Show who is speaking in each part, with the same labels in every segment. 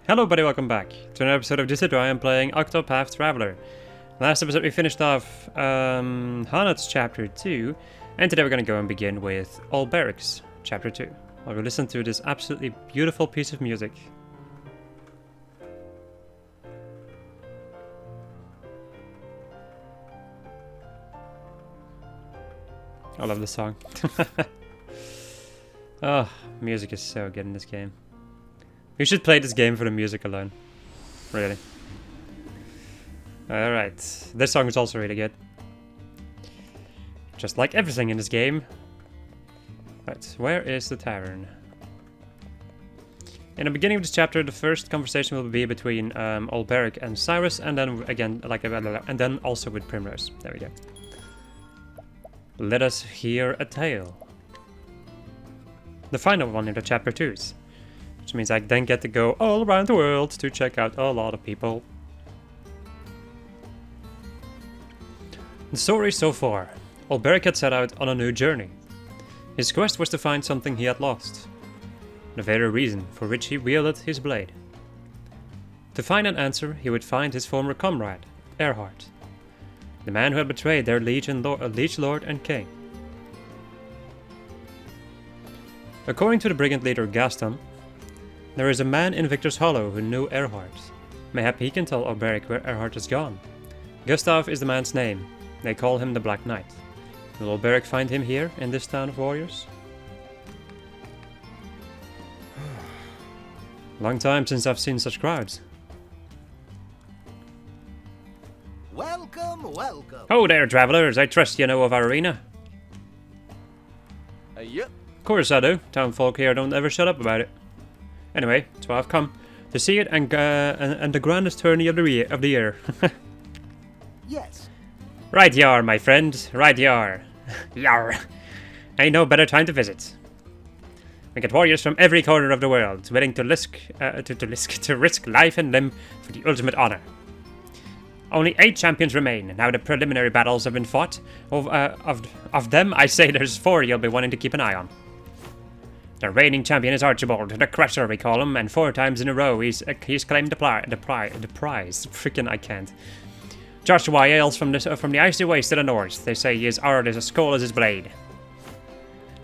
Speaker 1: Hello buddy, welcome back to another episode of This I am playing Octopath Traveler. Last episode we finished off Hanat's chapter 2, and today we're going to go and begin with Olberic's chapter 2. I'll go listen to this absolutely beautiful piece of music. I love this song. Oh, music is so good in this game. You should play this game for the music alone. Really. Alright. This song is also really good. Just like everything in this game. Right, where is the tavern? In the beginning of this chapter, the first conversation will be between Olberic and Cyrus, and then again, and then also with Primrose. There we go. Let us hear a tale. The final one in the chapter 2s. Which means I then get to go all around the world to check out a lot of people. The story so far. Olberic had set out on a new journey. His quest was to find something he had lost. The very reason for which he wielded his blade. To find an answer, he would find his former comrade, Erhard. The man who had betrayed their liege lord and king. According to the brigand leader Gaston, there is a man in Victor's Hollow who knew Erhard. Mayhap he can tell Olberic where Erhard has gone. Gustav is the man's name. They call him the Black Knight. Will Olberic find him here in this town of warriors? Long time since I've seen such crowds.
Speaker 2: Welcome, welcome.
Speaker 1: Oh there, travelers. I trust you know of our arena.
Speaker 2: Yep.
Speaker 1: Of course I do. Town folk here don't ever shut up about it. Anyway, so I've come to see it and the grandest tourney of the year.
Speaker 2: Yes.
Speaker 1: Right you are, my friend. Right you are. Yar. Ain't no better time to visit. We get warriors from every corner of the world, willing to risk life and limb for the ultimate honor. Only 8 champions remain. Now the preliminary battles have been fought. Of them, I say there's 4 you'll be wanting to keep an eye on. The reigning champion is Archibald, the Crusher we call him, and 4 times in a row he's claimed the prize. Freaking I can't. Joshua hails from the icy waste to the north. They say he is hard as a skull as his blade.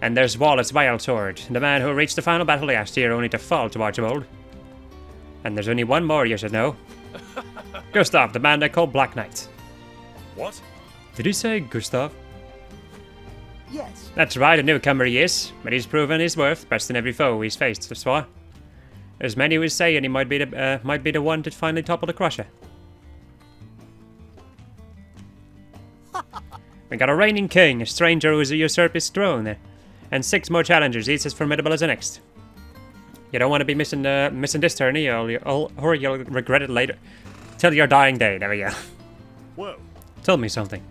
Speaker 1: And there's Wallace Wildsword, the man who reached the final battle last year only to fall to Archibald. And there's only one more you should know. Gustav, the man they call Black Knight.
Speaker 3: What?
Speaker 1: Did he say Gustav?
Speaker 2: Yes.
Speaker 1: That's right, a newcomer he is, but he's proven his worth, besting every foe he's faced thus far. There's many who say he might be the one to finally topple the Crusher. We got a reigning king, a stranger who's usurped his throne, and 6 more challengers, each as formidable as the next. You don't want to be missing this tourney, or you'll regret it later. Till your dying day, there we go.
Speaker 3: Whoa.
Speaker 1: Tell me something.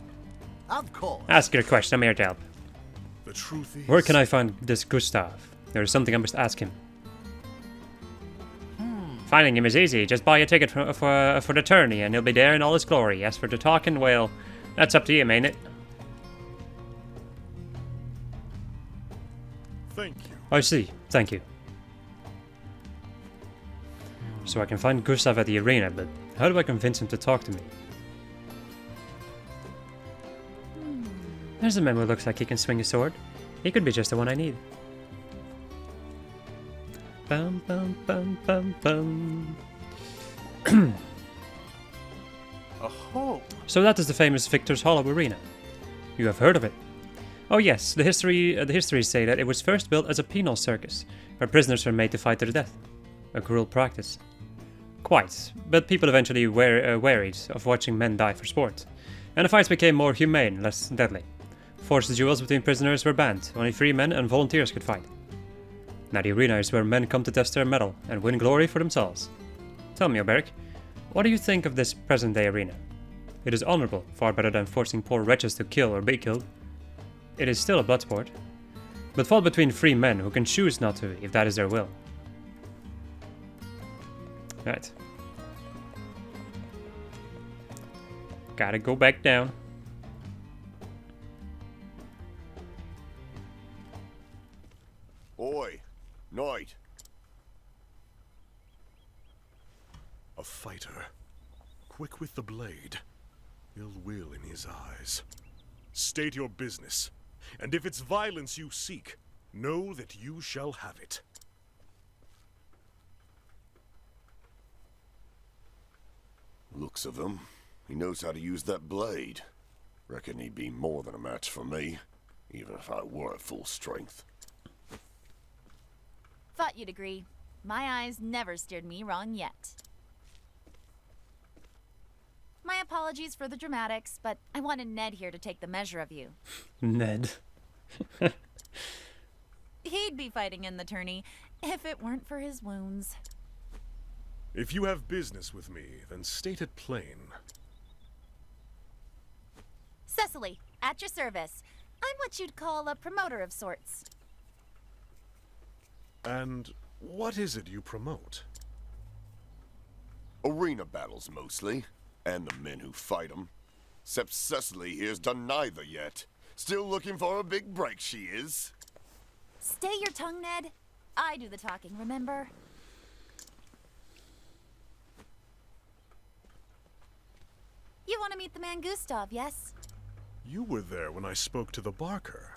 Speaker 2: Of course.
Speaker 1: Ask your question, I'm here to help.
Speaker 3: The truth is...
Speaker 1: Where can I find this Gustav? There is something I must ask him. Finding him is easy. Just buy a ticket for the tourney and he'll be there in all his glory. As for the talking, well, that's up to you, ain't it?
Speaker 3: Thank you.
Speaker 1: I see. Thank you. So I can find Gustav at the arena, but how do I convince him to talk to me? There's a man who looks like he can swing a sword. He could be just the one I need. Bum bum bum bum bum.
Speaker 3: Oh.
Speaker 1: So that is the famous Victor's Hollow Arena. You have heard of it? Oh yes, the histories say that it was first built as a penal circus, where prisoners were made to fight to the death. A cruel practice. Quite, but people eventually wearied of watching men die for sport, and the fights became more humane, less deadly. Forced duels between prisoners were banned, only free men and volunteers could fight. Now the arena is where men come to test their mettle and win glory for themselves. Tell me, Oberic, what do you think of this present-day arena? It is honorable, far better than forcing poor wretches to kill or be killed. It is still a blood sport, but fought between free men who can choose not to if that is their will. Right. Gotta go back down.
Speaker 3: Oi, Knight. A fighter. Quick with the blade. Ill will in his eyes. State your business. And if it's violence you seek, know that you shall have it.
Speaker 4: Looks of him. He knows how to use that blade. Reckon he'd be more than a match for me, even if I were at full strength.
Speaker 5: Thought you'd agree. My eyes never steered me wrong yet. My apologies for the dramatics, but I wanted Ned here to take the measure of you.
Speaker 1: Ned.
Speaker 5: He'd be fighting in the tourney if it weren't for his wounds.
Speaker 3: If you have business with me, then state it plain.
Speaker 5: Cecily, at your service. I'm what you'd call a promoter of sorts.
Speaker 3: And what is it you promote?
Speaker 4: Arena battles mostly, and the men who fight 'em. Except Cecily here's done neither yet. Still looking for a big break, she is.
Speaker 5: Stay your tongue, Ned. I do the talking, remember? You want to meet the man Gustav, yes?
Speaker 3: You were there when I spoke to the Barker.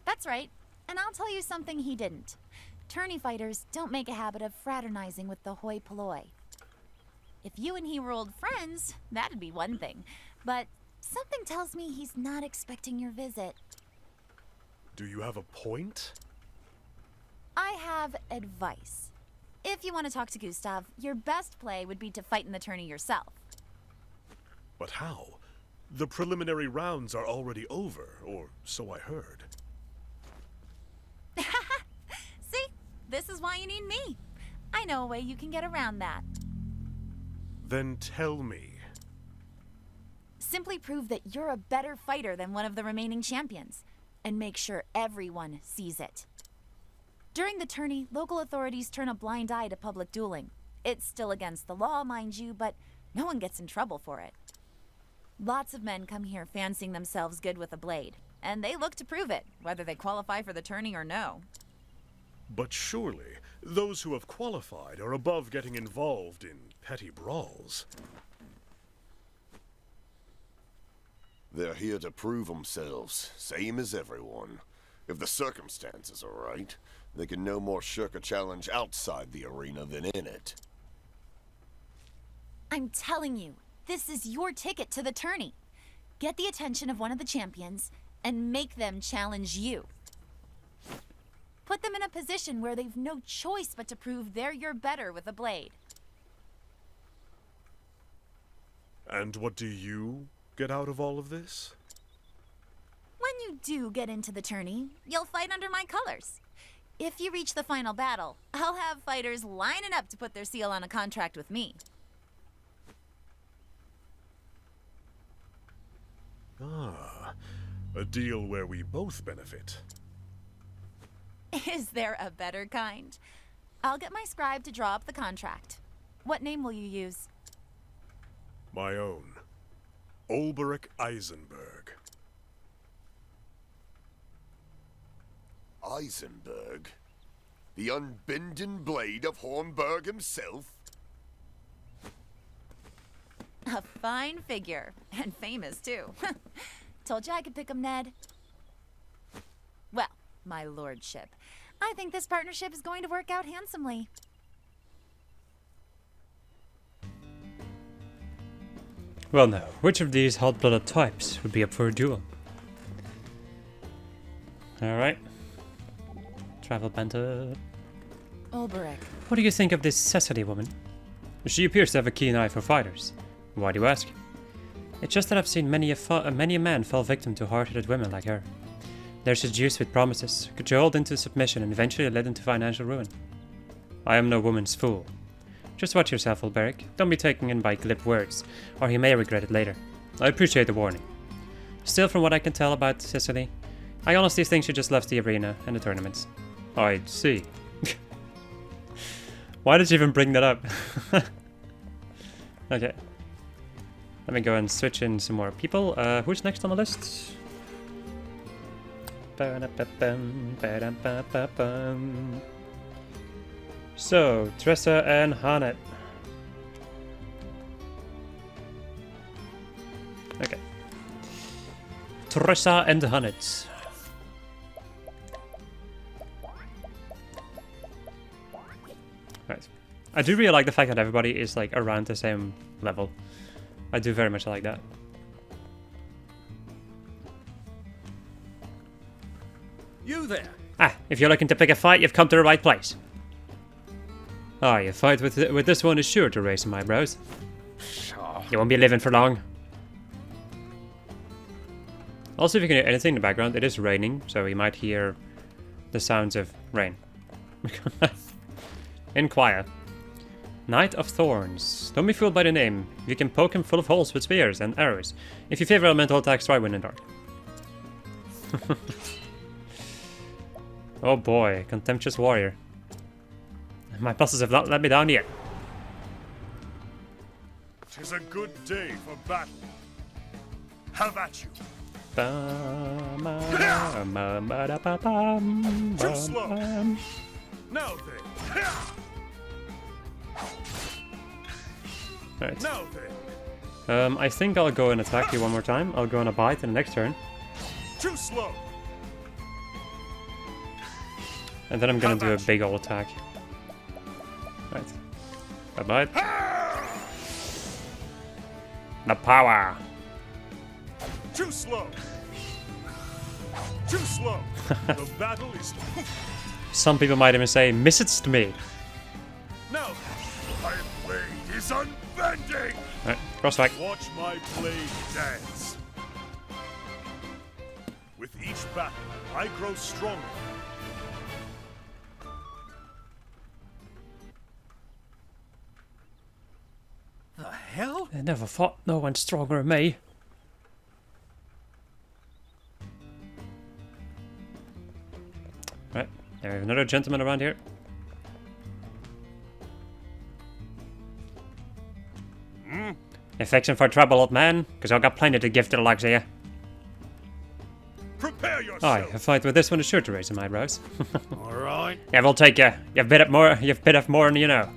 Speaker 5: That's right. And I'll tell you something he didn't. Tourney fighters don't make a habit of fraternizing with the hoi polloi. If you and he were old friends, that'd be one thing. But something tells me he's not expecting your visit.
Speaker 3: Do you have a point?
Speaker 5: I have advice. If you want to talk to Gustav, your best play would be to fight in the tourney yourself.
Speaker 3: But how? The preliminary rounds are already over, or so I heard.
Speaker 5: See? This is why you need me. I know a way you can get around that.
Speaker 3: Then tell me.
Speaker 5: Simply prove that you're a better fighter than one of the remaining champions, and make sure everyone sees it. During the tourney, local authorities turn a blind eye to public dueling. It's still against the law, mind you, but no one gets in trouble for it. Lots of men come here fancying themselves good with a blade, and they look to prove it, whether they qualify for the tourney or no.
Speaker 3: But surely, those who have qualified are above getting involved in petty brawls.
Speaker 4: They're here to prove themselves, same as everyone. If the circumstances are right, they can no more shirk a challenge outside the arena than in it.
Speaker 5: I'm telling you, this is your ticket to the tourney. Get the attention of one of the champions and make them challenge you. Put them in a position where they've no choice but to prove they're your better with a blade.
Speaker 3: And what do you get out of all of this?
Speaker 5: When you do get into the tourney, you'll fight under my colors. If you reach the final battle, I'll have fighters lining up to put their seal on a contract with me.
Speaker 3: Ah, a deal where we both benefit.
Speaker 5: Is there a better kind? I'll get my scribe to draw up the contract. What name will you use?
Speaker 3: My own. Ulberich Eisenberg.
Speaker 4: Eisenberg? The unbending blade of Hornburg himself?
Speaker 5: A fine figure, and famous too. Told you I could pick him, Ned. Well, my lordship, I think this partnership is going to work out handsomely.
Speaker 1: Well now, which of these hot-blooded types would be up for a duel? Alright. Travel banter.
Speaker 5: Ulberich.
Speaker 1: What do you think of this Cecily woman? She appears to have a keen eye for fighters. Why do you ask? It's just that I've seen many a man fall victim to hard-headed women like her. They're seduced with promises, cajoled into submission, and eventually led into financial ruin. I am no woman's fool. Just watch yourself, Ulberich. Don't be taken in by glib words, or you may regret it later. I appreciate the warning. Still, from what I can tell about Cecily, I honestly think she just loves the arena and the tournaments. I see. Why did you even bring that up? Okay. Let me go and switch in some more people. Who's next on the list? So, Tressa and Hanet. Okay. Tressa and Hanet. Right. I do really like the fact that everybody is like around the same level. I do very much like that.
Speaker 2: You there?
Speaker 1: Ah, if you're looking to pick a fight, you've come to the right place. Ah, your fight with this one is sure to raise some eyebrows.
Speaker 2: Sure.
Speaker 1: You won't be living for long. Also, if you can hear anything in the background, it is raining, so you might hear the sounds of rain. Inquire. Knight of Thorns. Don't be fooled by the name. You can poke him full of holes with spears and arrows. If you favor elemental attacks, try Wind and Dark. Oh boy, contemptuous warrior. My bosses have not let me down yet.
Speaker 3: 'Tis a good day for battle. Have at you. Too slow. Now then.
Speaker 1: Right.
Speaker 3: Now then.
Speaker 1: I think I'll go and attack you one more time. I'll go on a bite in the next turn.
Speaker 3: Too slow.
Speaker 1: And then I'm gonna do a big ol' attack. Right. A bite. The power.
Speaker 3: Too slow. Too slow. The battle is.
Speaker 1: Some people might even say, miss it's to me.
Speaker 3: Now, my blade is unbending.
Speaker 1: Right, cross strike.
Speaker 3: Watch my blade dance. With each battle, I grow stronger.
Speaker 2: The hell?
Speaker 1: I never fought no one stronger than me. Right, there we have another gentleman around here. Affection for trouble, old man, because I've got plenty to give to the likes of you.
Speaker 3: Prepare yourself.
Speaker 1: Aye, a fight with this one is sure to raise some eyebrows.
Speaker 2: All right.
Speaker 1: Yeah, we'll take you. You've bit off more than you know.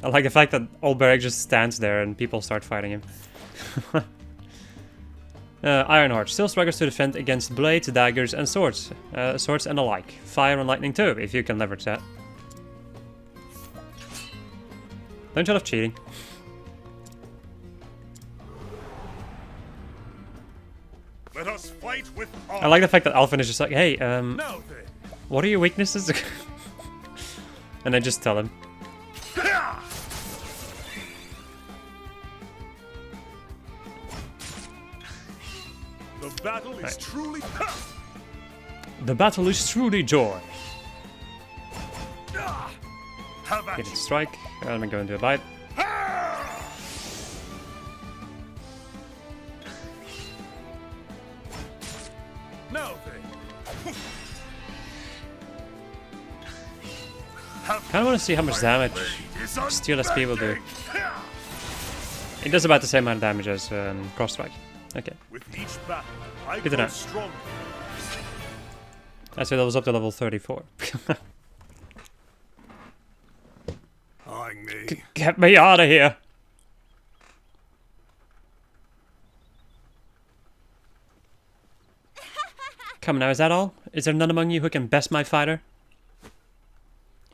Speaker 1: I like the fact that Olberg just stands there and people start fighting him. Ironheart still struggles to defend against blades, daggers, and swords. Swords and the like. Fire and lightning too, if you can leverage that. Don't you love cheating?
Speaker 3: Let us fight with honor.
Speaker 1: I like the fact that Alphen is just like, hey,
Speaker 3: Now then.
Speaker 1: what are your weaknesses? And I just tell him.
Speaker 3: The battle is truly.
Speaker 1: The battle is truly joy.
Speaker 3: Have at
Speaker 1: Get it,
Speaker 3: you.
Speaker 1: strike. I'm gonna go into a bite.
Speaker 3: Now then.
Speaker 1: Kinda wanna see how much damage Steel SP will do. It does about the same amount of damage as cross strike. Okay.
Speaker 3: With each battle, I
Speaker 1: Good to
Speaker 3: grow
Speaker 1: know.
Speaker 3: stronger.
Speaker 1: That's why that was up to level 34.
Speaker 3: Eyeing me.
Speaker 1: Get me out of here! Come now, is that all? Is there none among you who can best my fighter?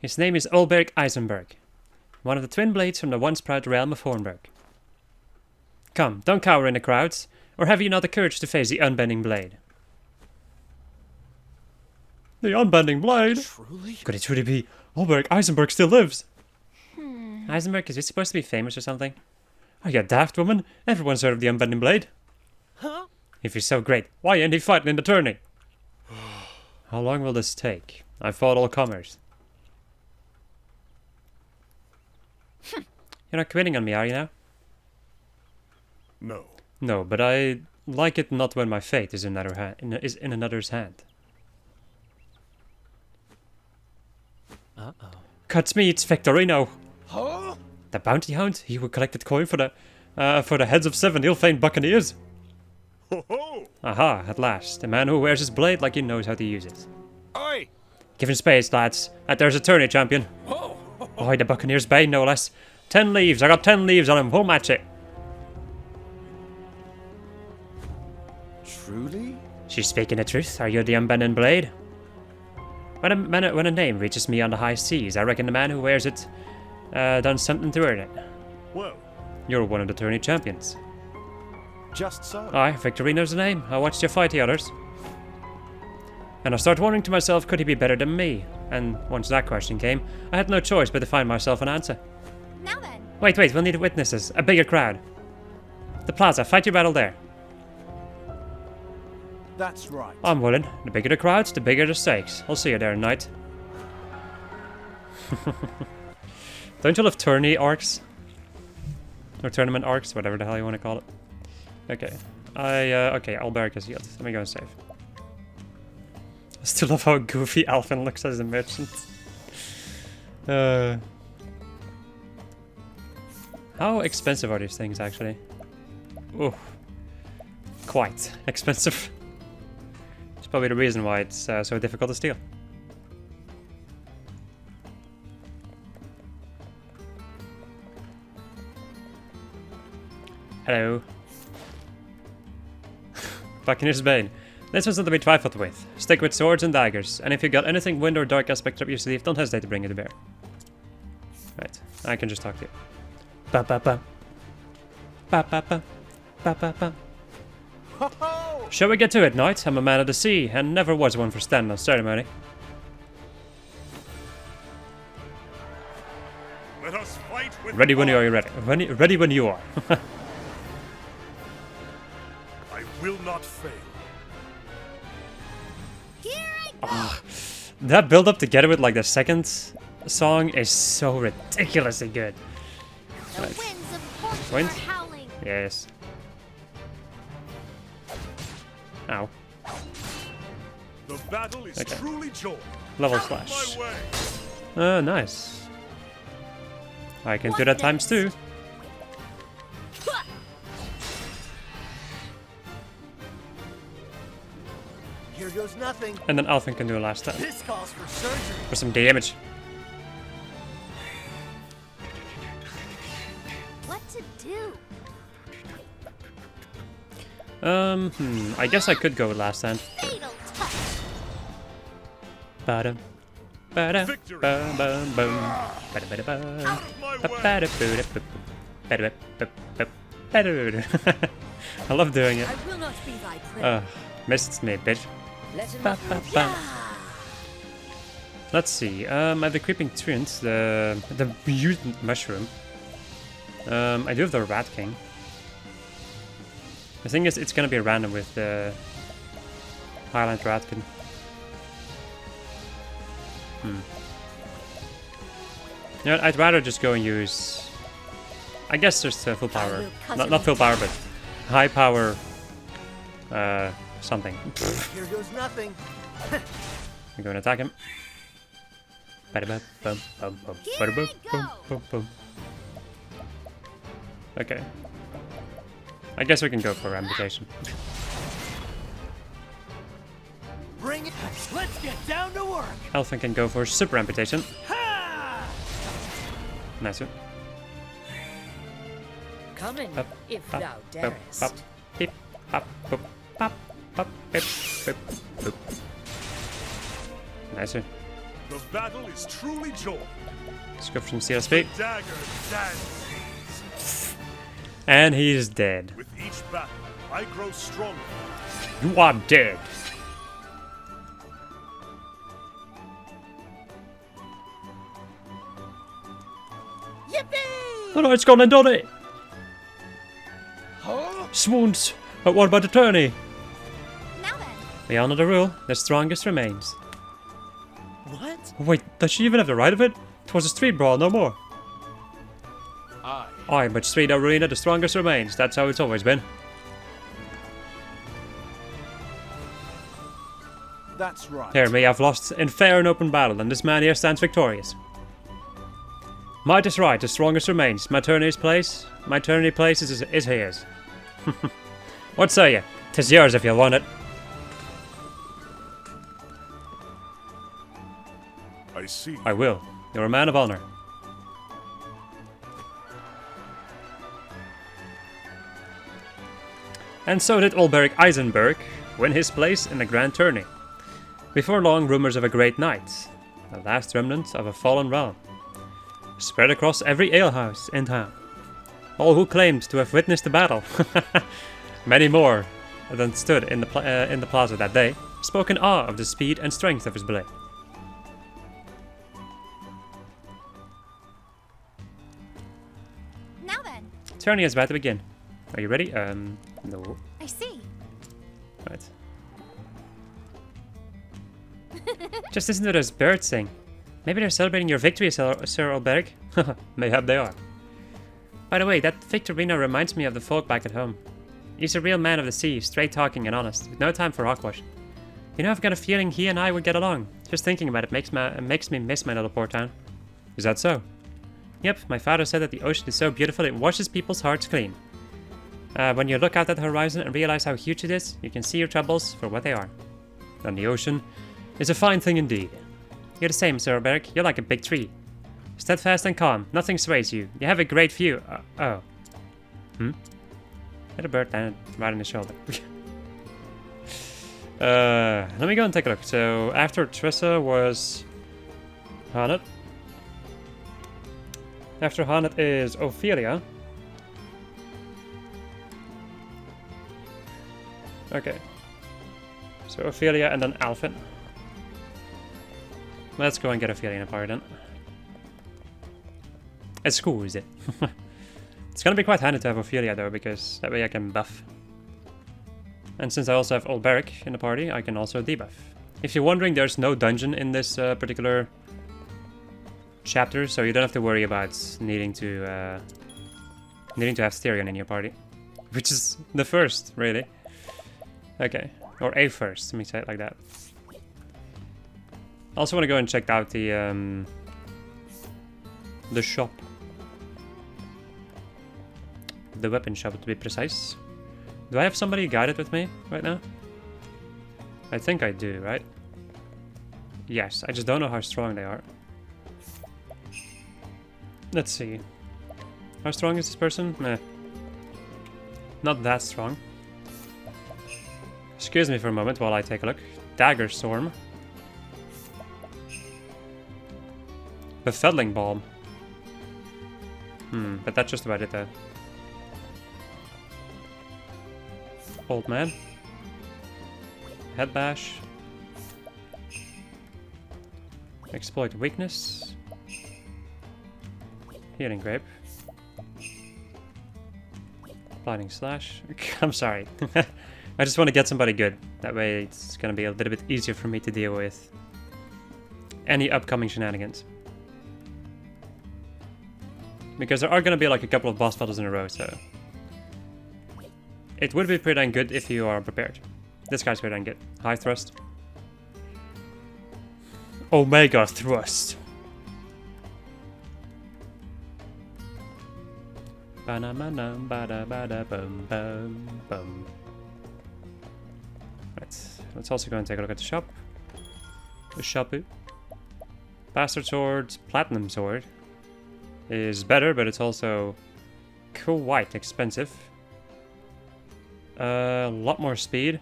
Speaker 1: His name is Olberg Eisenberg, one of the twin blades from the once proud realm of Hornburg. Come, don't cower in the crowds, or have you not the courage to face the unbending blade? The unbending blade?
Speaker 2: Truly?
Speaker 1: Could it truly be Olberg Eisenberg still lives? Eisenberg, is he supposed to be famous or something? Are you a daft woman? Everyone's heard of the unbending blade.
Speaker 2: Huh?
Speaker 1: If he's so great, why ain't he fighting in the tourney? How long will this take? I fought all comers. You're not quitting on me, are you now?
Speaker 3: No.
Speaker 1: No, but I like it not when my fate is in another's hand.
Speaker 2: Uh-oh.
Speaker 1: Cuts me, it's Victorino.
Speaker 2: Huh?
Speaker 1: The bounty hound, he who collected coin for the heads of 7 ill-famed buccaneers.
Speaker 3: Ho ho!
Speaker 1: Aha, at last. A man who wears his blade like he knows how to use it.
Speaker 2: Oi!
Speaker 1: Giving space, lads. There's a tourney champion. Oh, the Buccaneers Bane, no less. 10 leaves. I got 10 leaves on him. We'll match it.
Speaker 2: Truly?
Speaker 1: She's speaking the truth. Are you the unbending blade? When a name reaches me on the high seas, I reckon the man who wears it done something to earn it.
Speaker 3: Well,
Speaker 1: You're one of the tourney champions.
Speaker 2: Just so.
Speaker 1: Aye, Victorino's the name. I watched you fight the others. And I started wondering to myself, could he be better than me? And once that question came, I had no choice but to find myself an answer.
Speaker 5: Now then.
Speaker 1: Wait, we'll need witnesses. A bigger crowd. The plaza, fight your battle there.
Speaker 2: That's right.
Speaker 1: I'm willing. The bigger the crowds, the bigger the stakes. I'll see you there tonight. Don't you love tourney arcs? Or tournament arcs, whatever the hell you want to call it. Okay. Okay, Alberic is healed. Let me go and save. I still love how goofy Alphen looks as a merchant. How expensive are these things, actually? Oh. Quite expensive. It's probably the reason why it's so difficult to steal. Hello. Buccaneers Bane. This was not to be trifled with. Stick with swords and daggers, and if you got anything wind or dark aspect up your sleeve, don't hesitate to bring it to bear. Right, I can just talk to you. Ba ba ba. Ba ba ba. Ba ba ba. Shall we get to it, knight? I'm a man of the sea, and never was one for standing on ceremony.
Speaker 3: let us fight with
Speaker 1: Ready when you
Speaker 3: honor.
Speaker 1: are ready. Ready when you are.
Speaker 3: I will not fail.
Speaker 5: Here I go.
Speaker 1: That build up together with like the second song is so ridiculously good.
Speaker 5: The winds of fortune
Speaker 1: Wind?
Speaker 5: are howling.
Speaker 1: Yes. Ow.
Speaker 3: The battle is
Speaker 1: Okay.
Speaker 3: truly joy.
Speaker 1: Level
Speaker 3: My
Speaker 1: slash.
Speaker 3: way.
Speaker 1: Nice. I can do that times two.
Speaker 2: Here goes nothing.
Speaker 1: And then Alphen can do a last step
Speaker 2: This calls for surgery.
Speaker 1: for some damage.
Speaker 5: What to do?
Speaker 1: I guess I could go with last stand.
Speaker 5: Fatal touch.
Speaker 1: Ba-dum. Ba-da.
Speaker 3: Victory.
Speaker 1: Ba-bum, bum. Ba-da-ba-da-bum.
Speaker 3: Out of my way.
Speaker 1: Ba-ba-da-boo-da-boo. Ba-da-ba-ba-ba. Ba-da-da. I love doing it.
Speaker 6: I will not be thy prey.
Speaker 1: Missed me, bitch.
Speaker 6: Let him
Speaker 1: Ba, ba, ba. Let's see. I have the creeping treant, the mutant mushroom. I do have the rat king. The thing is, it's gonna be random with the Highland Ratkin. You know, I'd rather just go and use. I guess just full power, not full power, but high power. Something.
Speaker 2: Here goes nothing.
Speaker 1: I'm going to attack him. Ba-da-ba-bum, bum, bum. Ba-da-bum, bum, bum, bum. Okay. I guess we can go for amputation.
Speaker 2: Bring it. Let's get down to work.
Speaker 1: Elfin can go for super amputation.
Speaker 2: Ha!
Speaker 1: Nice one.
Speaker 6: Come in,
Speaker 1: Up,
Speaker 6: if
Speaker 1: up,
Speaker 6: thou
Speaker 1: up,
Speaker 6: darest.
Speaker 1: up, beep, up, boop, pop, pop, beep, beep, boop. Nice one.
Speaker 3: The battle is truly joy.
Speaker 1: Let's go for some CSP.
Speaker 3: Dagger dances.
Speaker 1: And he's dead.
Speaker 3: With each battle, I grow stronger.
Speaker 1: You are dead.
Speaker 2: Yippee!
Speaker 1: Oh no, it's gone and done it.
Speaker 2: Huh?
Speaker 1: Swoons. But what about the tourney?
Speaker 5: Now then.
Speaker 1: We all know the rule. The strongest remains.
Speaker 2: What?
Speaker 1: Oh, wait, does she even have the right of it? It was a street brawl, no more.
Speaker 2: Aye.
Speaker 1: Aye, but street arena, the strongest remains. That's how it's always been.
Speaker 2: That's right.
Speaker 1: Here, me, I've lost in fair and open battle, and this man here stands victorious. Might is right, the strongest remains. My tourney place is his. What say ye? 'Tis yours if you want it.
Speaker 3: I see.
Speaker 1: I will. You're a man of honor. And so did Ulberich Eisenberg win his place in the Grand Tourney. Before long, rumors of a great night, the last remnant of a fallen realm, spread across every alehouse in town. All who claimed to have witnessed the battle, many more than stood in the plaza that day, spoke in awe of the speed and strength of his blade.
Speaker 5: Now then,
Speaker 1: Tourney is about to begin. Are you ready? No.
Speaker 5: I see.
Speaker 1: Right. Just listen to those birds sing. Maybe they're celebrating your victory, Sir Ulberich. Mayhap they are. By the way, that Victorino reminds me of the folk back at home. He's a real man of the sea, straight talking and honest, with no time for hogwash. You know, I've got a feeling he and I would get along. Just thinking about it makes me miss my little port town. Is that so? Yep, my father said that the ocean is so beautiful it washes people's hearts clean. When you look out at the horizon and realize how huge it is, you can see your troubles for what they are. And the ocean is a fine thing indeed. You're the same, Sir Ulberich. You're like a big tree. Steadfast and calm, nothing sways you. You have a great view. Oh. Hit a bird down right in the shoulder. Let me go and take a look. So, after Trissa was Hanet. After Hanet is Ophelia. Okay. So, Ophelia and then Alphen. Let's go and get Ophelia in a party then. Excuse it. It's gonna be quite handy to have Ophelia though, because that way I can buff. And since I also have Ulberich in the party, I can also debuff. If you're wondering, there's no dungeon in this particular chapter, so you don't have to worry about needing to have Styrian in your party. Which is the first, really. Okay, or a first, let me say it like that. I also want to go and check out the shop. The weapon shop, to be precise. Do I have somebody guided with me right now? I think I do, right? Yes, I just don't know how strong they are. Let's see. How strong is this person? Meh. Not that strong. Excuse me for a moment while I take a look. Dagger Storm. Befuddling Balm. But that's just about it though. Old Man. Head Bash. Exploit Weakness. Healing Grape. Blinding Slash. I'm sorry. I just want to get somebody good. That way it's going to be a little bit easier for me to deal with any upcoming shenanigans. Because there are going to be like a couple of boss battles in a row, so it would be pretty dang good if you are prepared. This guy's pretty dang good. High Thrust. Omega Thrust. Right, let's also go and take a look at the shop. The Shapu. Bastard Sword, Platinum Sword is better, but it's also quite expensive. A lot more speed.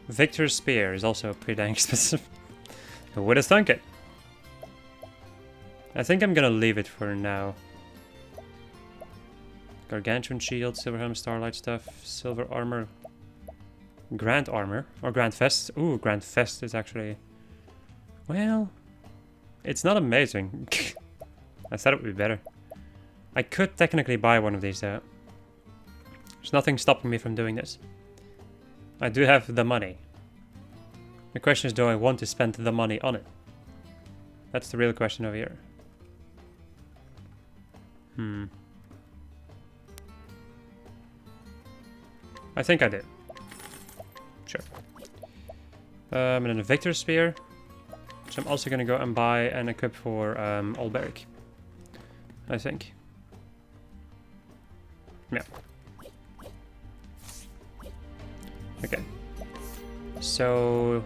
Speaker 1: Victor's Spear is also pretty dang expensive. Who would have thunk it? I think I'm gonna leave it for now. Gargantuan Shield, Silver Helm, Starlight Stuff, Silver Armor, Grand Armor, or Grand Vest. Ooh, Grand Vest is actually... Well, it's not amazing. I thought it would be better. I could technically buy one of these though. There's nothing stopping me from doing this. I do have the money. The question is, do I want to spend the money on it? That's the real question over here. I think I did. Sure. And then a Victor Spear, which I'm also going to go and buy and equip for Ulberich, I think. Yeah. Okay. So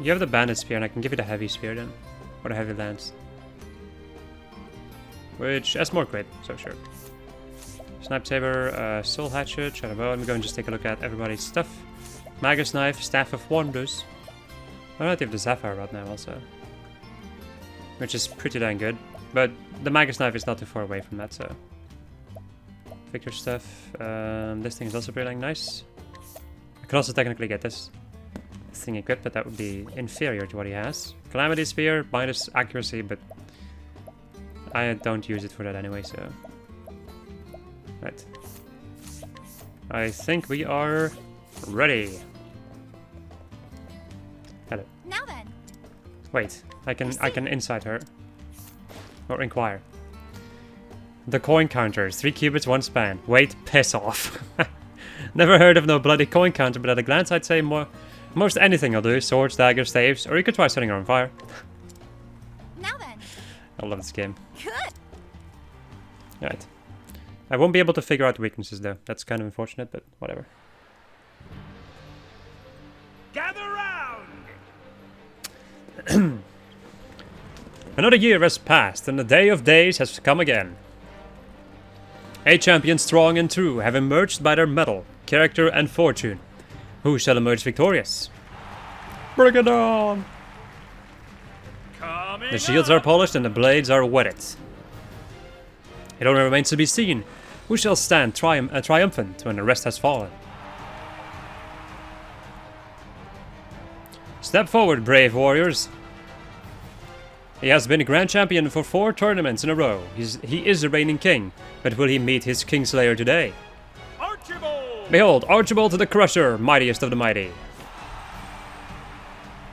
Speaker 1: you have the bandit spear, and I can give you the heavy spear then, or the heavy lance, which has more crit. So sure. Snipe saber, soul hatchet, shadow bow. I'm going to just take a look at everybody's stuff. Magus knife, staff of wonders. I might have the sapphire rod now also, which is pretty dang good. But the Magus knife is not too far away from that, so. Victor stuff. This thing is also pretty dang nice. I could also technically get this thing equipped, but that would be inferior to what he has. Calamity spear, minus accuracy, but I don't use it for that anyway, so. Right. I think we are ready. Hello.
Speaker 5: Now then.
Speaker 1: Wait, I can inside her. Or inquire. The coin counters, 3 cubits, 1 span. Wait, piss off. Never heard of no bloody coin counter, but at a glance I'd say most anything will do. Swords, daggers, staves, or you could try setting her on fire.
Speaker 5: Now then.
Speaker 1: I love this game.
Speaker 5: Good.
Speaker 1: Right. I won't be able to figure out the weaknesses though. That's kind of unfortunate, but whatever.
Speaker 2: Gather round!
Speaker 1: Another year has passed, and the day of days has come again. 8 champions strong and true have emerged by their mettle, character, and fortune. Who shall emerge victorious? Bring it on! The shields are polished and the blades are whetted. It only remains to be seen who shall stand triumphant when the rest has fallen. Step forward, brave warriors. He has been a grand champion for 4 tournaments in a row. He is the reigning king, but will he meet his kingslayer today?
Speaker 2: Archibald!
Speaker 1: Behold, Archibald the Crusher, mightiest of the mighty.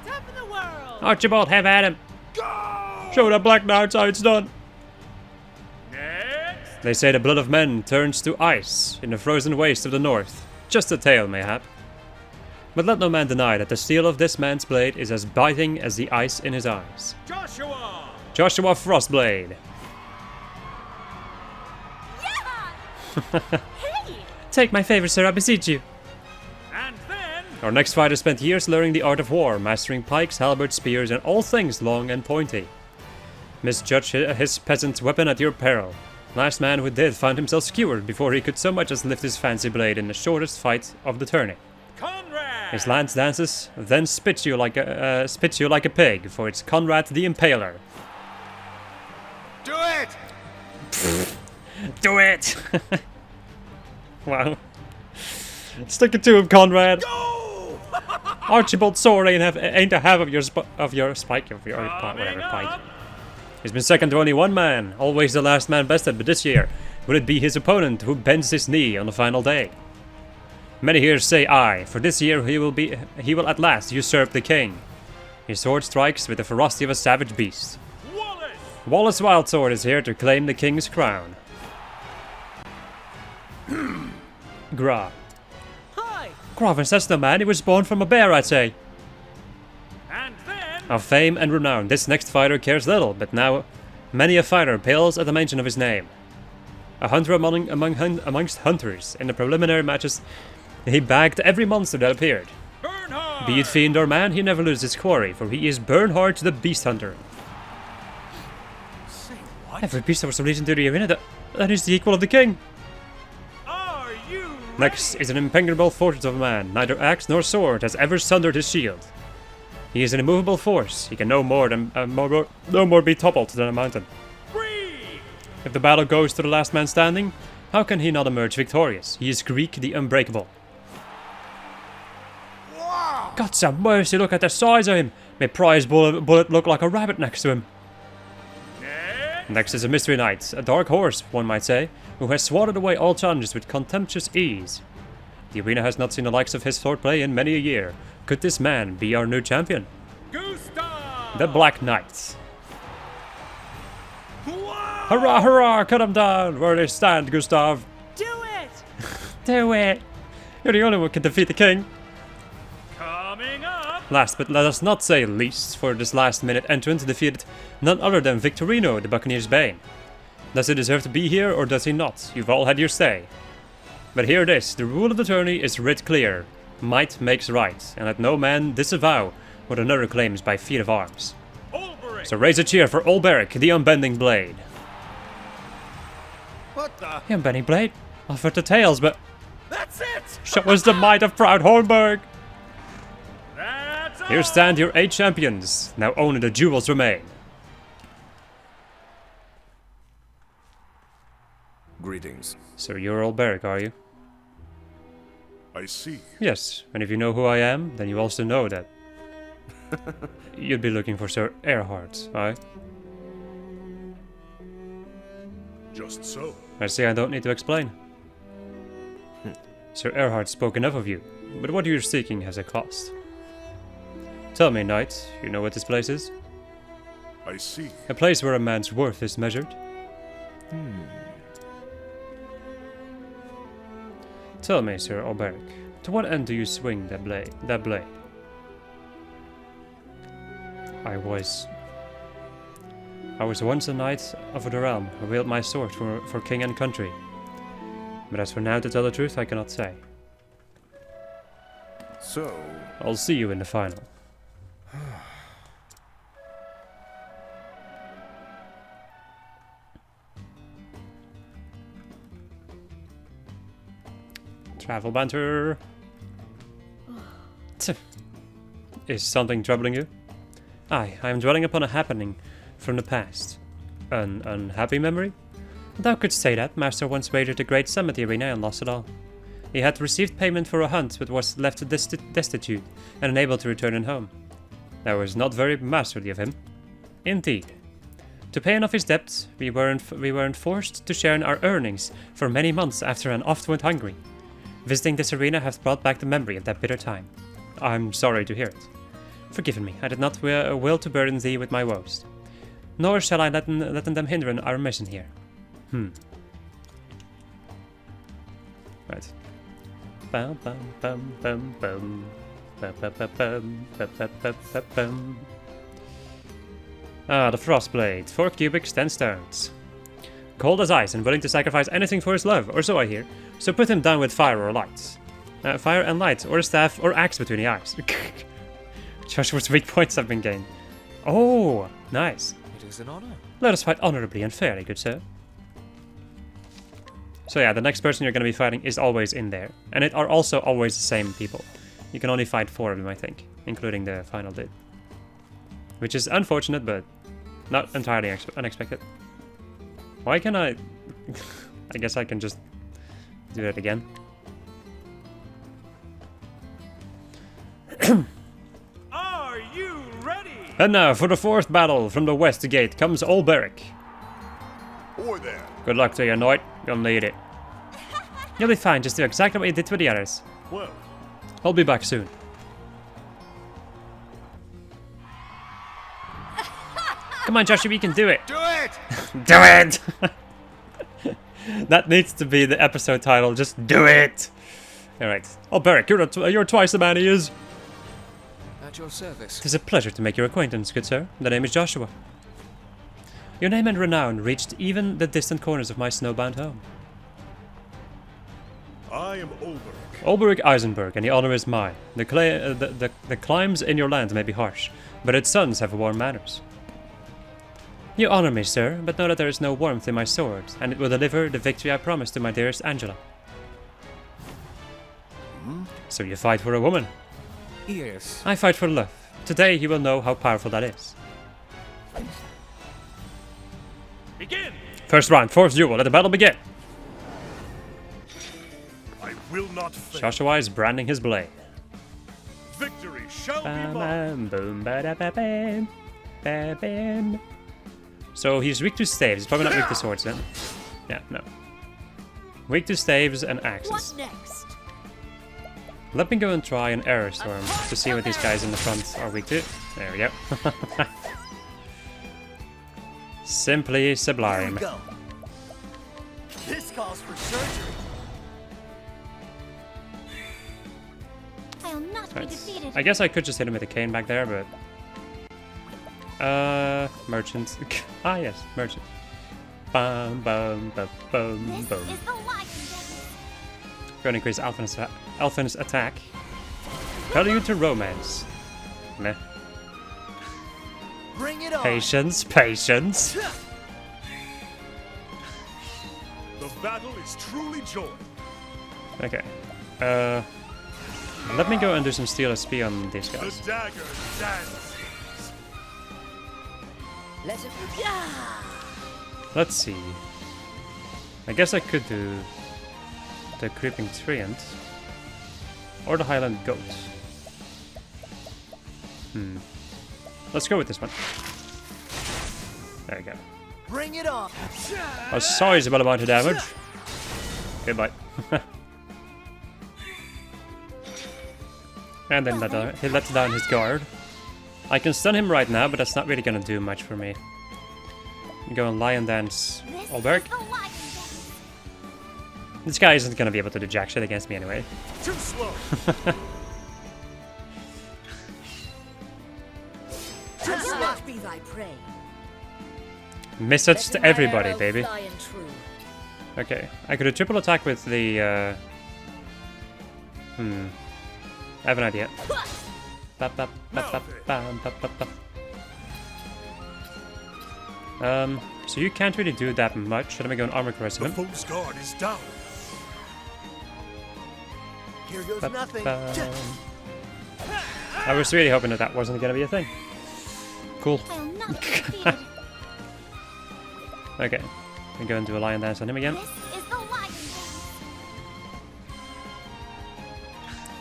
Speaker 6: Top of the world!
Speaker 1: Archibald, have at him.
Speaker 2: Go!
Speaker 1: Show the Black Knights how it's done.
Speaker 2: Next!
Speaker 1: They say the blood of men turns to ice in the frozen waste of the north. Just a tale, mayhap. But let no man deny that the steel of this man's blade is as biting as the ice in his eyes.
Speaker 2: Joshua!
Speaker 1: Joshua Frostblade.
Speaker 6: Yeah! Hey!
Speaker 1: Take my favor, sir, I beseech you.
Speaker 2: And then...
Speaker 1: Our next fighter spent years learning the art of war, mastering pikes, halberds, spears, and all things long and pointy. Misjudge his peasant's weapon at your peril. Last man who did found himself skewered before he could so much as lift his fancy blade in the shortest fight of the tourney.
Speaker 2: Conrad!
Speaker 1: His lance dances, then spits you like a pig, for it's Conrad the Impaler.
Speaker 4: Do it!
Speaker 1: Do it! Wow. Stick it to him, Conrad.
Speaker 2: Go!
Speaker 1: Archibald's sword ain't a half of your spike of your whatever pike. He's been second to only one man, always the last man bested, but this year, will it be his opponent who bends his knee on the final day? Many here say aye, for this year he will at last usurp the king. His sword strikes with the ferocity of a savage beast.
Speaker 2: Wallace!
Speaker 1: Wallace Wildsword is here to claim the king's crown. Gra.
Speaker 6: Hi!
Speaker 1: Gravin says the man, he was born from a bear, I'd say.
Speaker 2: And then...
Speaker 1: Of fame and renown, this next fighter cares little, but now many a fighter pales at the mention of his name. A hunter amongst hunters, in the preliminary matches, he bagged every monster that appeared.
Speaker 2: Bernhard!
Speaker 1: Be it fiend or man, he never loses his quarry, for he is Bernhard the Beast Hunter.
Speaker 2: Say what?
Speaker 1: Every beast was released into the arena, that is the equal of the king.
Speaker 2: Are you
Speaker 1: Next is an impenetrable fortress of a man, neither axe nor sword has ever sundered his shield. He is an immovable force, he can no more be toppled than a mountain.
Speaker 2: free?
Speaker 1: If the battle goes to the last man standing, how can he not emerge victorious? He is Greek the Unbreakable.
Speaker 4: Wow!
Speaker 1: God have mercy, look at the size of him! May prize bullet look like a rabbit next to him. Next is a mystery knight, a dark horse, one might say, who has swatted away all challenges with contemptuous ease. The arena has not seen the likes of his swordplay in many a year. Could this man be our new champion?
Speaker 2: Gustav!
Speaker 1: The Black Knight.
Speaker 2: Wow!
Speaker 1: Hurrah, hurrah, cut him down! Where they stand, Gustav.
Speaker 6: Do it!
Speaker 1: Do it! You're the only one who can defeat the king.
Speaker 2: Coming up!
Speaker 1: Last but let us not say least, for this last-minute entrant defeated none other than Victorino, the Buccaneer's Bane. Does he deserve to be here, or does he not? You've all had your say. But hear this, the rule of the tourney is writ clear. might makes right, and let no man disavow what another claims by feat of arms. So raise a cheer for Olberic, the Unbending Blade.
Speaker 2: What the?
Speaker 1: The Unbending Blade? Offered the tales, but
Speaker 2: That's it!
Speaker 1: show us the might of proud Hornburg!
Speaker 2: That's all!
Speaker 1: Here stand your 8 champions, now only the jewels remain.
Speaker 7: Greetings.
Speaker 1: So you're Olberic, are you?
Speaker 3: I see.
Speaker 1: Yes, and if you know who I am, then you also know that you'd be looking for Sir Erhard, aye?
Speaker 3: Just so.
Speaker 1: I see I don't need to explain. Sir Erhard spoke enough of you, but what you're seeking has a cost. Tell me, knight, you know what this place is?
Speaker 3: I see.
Speaker 1: A place where a man's worth is measured? Tell me, Sir Olberic, to what end do you swing that blade? I was once a knight of the realm who wield my sword for king and country. But as for now, to tell the truth, I cannot say.
Speaker 7: So,
Speaker 1: I'll see you in the final. Travel banter. Is something troubling you? Aye, I am dwelling upon a happening from the past. An unhappy memory? Thou couldst say that. Master once raided a great summit arena and lost it all. He had received payment for a hunt, but was left destitute and unable to return home. That was not very masterly of him. Indeed. To pay off his debts, we weren't forced to share in our earnings for many months after an oft went hungry. Visiting this arena has brought back the memory of that bitter time. I'm sorry to hear it. Forgive me, I did not will to burden thee with my woes. Nor shall I let them hinder our mission here. Right. Bum, bum, bum, bum, bum. Bum, bum, bum, bum, bum, bum, bum, bum, bum. Ah, the Frostblade. 4 cubics, 10 stones. Cold as ice and willing to sacrifice anything for his love, or so I hear. So put him down with fire or light. Fire and light, or a staff, or axe between the eyes. Joshua's weak points have been gained. Oh, nice.
Speaker 2: It is an honor.
Speaker 1: Let us fight honorably and fairly, good sir. So yeah, the next person you're going to be fighting is always in there. And it are also always the same people. You can only fight 4 of them, I think. Including the final dude. Which is unfortunate, but not entirely unexpected. Why can I... I guess I can just do that again.
Speaker 2: Are you ready?
Speaker 1: And now, for the 4th battle, from the west gate comes Olberic.
Speaker 4: Or there.
Speaker 1: Good luck to you, knight. You'll need it. You'll be fine, just do exactly what you did with the others.
Speaker 3: Well,
Speaker 1: I'll be back soon. Come on, Joshua, you can do it.
Speaker 2: Do it!
Speaker 1: Do it! That needs to be the episode title. Just do it! Alright. Olberic, you're twice the man he is.
Speaker 2: At your service.
Speaker 1: It is a pleasure to make your acquaintance, good sir. The name is Joshua. Your name and renown reached even the distant corners of my snowbound home.
Speaker 3: I am Olberic.
Speaker 1: Olberic Eisenberg, and the honor is mine. The climes in your land may be harsh, but its sons have warm manners. You honor me, sir, but know that there is no warmth in my sword, and it will deliver the victory I promised to my dearest Angela. So you fight for a woman?
Speaker 2: Yes.
Speaker 1: I fight for love. Today you will know how powerful that is.
Speaker 2: Begin!
Speaker 1: First round, 4th duel, let the battle begin.
Speaker 3: I will not fail.
Speaker 1: Joshua is branding his blade.
Speaker 3: Victory shall be
Speaker 1: Bam,
Speaker 3: mine.
Speaker 1: bam, boom, ba-da-ba-bam, ba-bam. So he's weak to staves. He's probably not weak to swords then. Yeah, no. Weak to staves and axes.
Speaker 6: What next?
Speaker 1: Let me go and try an arrow storm to see what these guys in the front are weak to. There we go. Simply
Speaker 2: Here
Speaker 1: sublime.
Speaker 2: we go. This calls for surgery.
Speaker 5: I'll not be
Speaker 1: Right.
Speaker 5: defeated.
Speaker 1: I guess I could just hit him with a cane back there, but... merchant. Ah, yes, merchant. Bum, bum, bum, bum,
Speaker 5: This
Speaker 1: bum.
Speaker 5: is the life.
Speaker 1: Going to increase Alphin's attack. Prelude to romance. Meh.
Speaker 2: Bring it on.
Speaker 1: Patience, patience.
Speaker 3: The battle is truly joy.
Speaker 1: Okay. Let me go and do some steel SP on these
Speaker 3: The
Speaker 1: guys.
Speaker 3: dagger dances.
Speaker 6: Let's
Speaker 1: Let's see. I guess I could do the creeping treant or the Highland goat. Let's go with this one. There you go.
Speaker 2: Bring it on.
Speaker 1: A sizable amount of damage. Goodbye. And then he lets down his guard. I can stun him right now, but that's not really gonna do much for me. Go and lion dance Olberg. This guy isn't gonna be able to do jack shit against me anyway.
Speaker 3: Too slow.
Speaker 6: not be thy prey.
Speaker 1: Message to everybody,
Speaker 6: Arrow
Speaker 1: baby.
Speaker 6: fly and true.
Speaker 1: Okay, I could do triple attack with the. I have an idea. So you can't really do that much. Let me go and armor cross
Speaker 3: The
Speaker 1: him.
Speaker 3: foe's guard is down.
Speaker 2: Here goes nothing.
Speaker 1: I was really hoping that that wasn't gonna be a thing. Cool.
Speaker 5: I'll not be defeated.
Speaker 1: Okay, we go and do a lion dance on him again.
Speaker 5: This is the lion dance.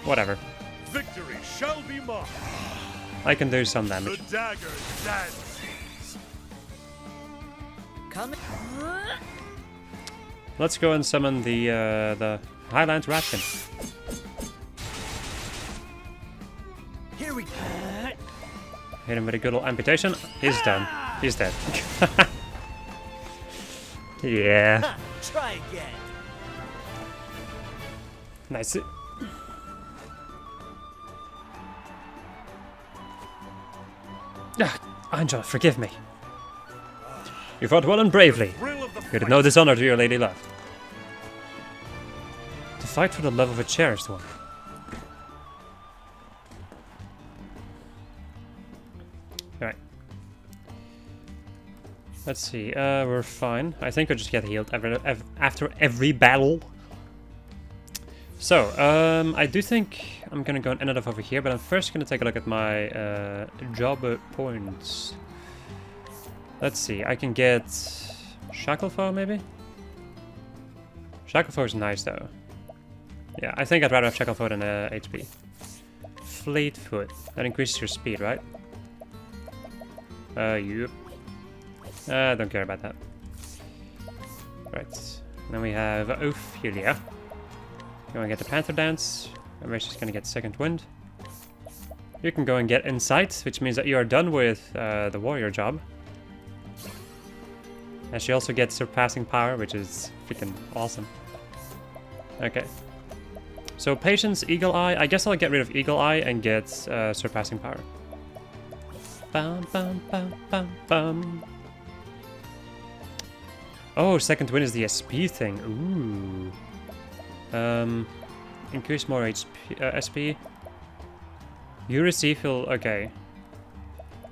Speaker 1: Whatever.
Speaker 3: Victory shall be mine.
Speaker 1: I can do some
Speaker 3: The
Speaker 1: damage.
Speaker 3: dagger dances.
Speaker 6: Come.
Speaker 1: Let's go and summon the Highland Ratkin.
Speaker 2: Here we go.
Speaker 1: Hit him with a good old amputation. He's done. He's dead. Yeah.
Speaker 2: Ha, try again.
Speaker 1: Nice. Angela, forgive me. You fought well and bravely.
Speaker 3: Thrill of the
Speaker 1: You did
Speaker 3: fight.
Speaker 1: no dishonor to your lady love. To fight for the love of a cherished one. Alright. Let's see, we're fine. I think we'll just get healed after every battle. So, I do think I'm gonna go and end it off over here, but I'm first gonna take a look at my job points. Let's see, I can get Shacklefo maybe? Shacklefo is nice though. Yeah, I think I'd rather have Shacklefo than HP. Fleetfoot, that increases your speed, right? Yep. I don't care about that. Right, then we have Ophelia. Go and get the Panther Dance. And we're just gonna get Second Wind. You can go and get Insight, which means that you are done with the warrior job. And she also gets Surpassing Power, which is freaking awesome. Okay. So Patience, Eagle Eye. I guess I'll get rid of Eagle Eye and get Surpassing Power. Bum, bum, bum, bum, bum. Oh, Second Wind is the SP thing. Ooh. Increase more HP, SP. You receive heal. Okay.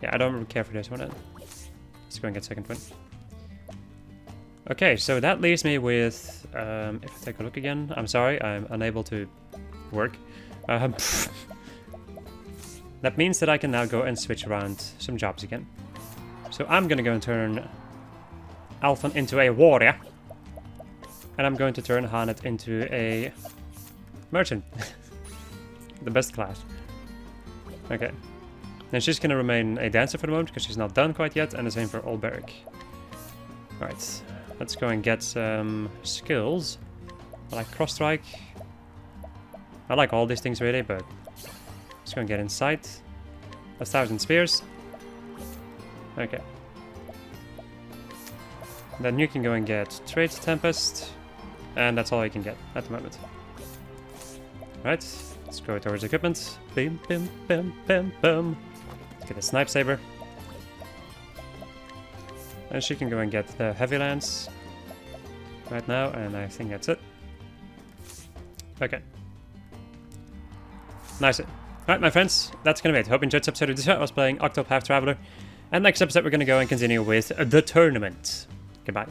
Speaker 1: Yeah, I don't really care for this one then. Let's go and get Second Wind. Okay, so that leaves me with. If I take a look again, I'm sorry, I'm unable to work. That means that I can now go and switch around some jobs again. So I'm gonna go and turn Alphan into a warrior. And I'm going to turn Hanet into a merchant. The best class. Okay. And she's gonna remain a dancer for the moment because she's not done quite yet, and the same for Olberg. Alright, let's go and get some skills. I like cross strike. I like all these things really, but let's go and get Insight. 1,000 spears. Okay. Then you can go and get Trade Tempest. And that's all I can get at the moment. Right, let's go towards equipment. Bim, bim, bim, bim, bim. Let's get a Snipe Saber. And she can go and get the Heavy Lance right now, and I think that's it. Okay. Nice. Right, my friends, that's going to be it. Hope you enjoyed this episode of this. I was playing Octopath Traveler. And next episode, we're going to go and continue with the tournament. Goodbye.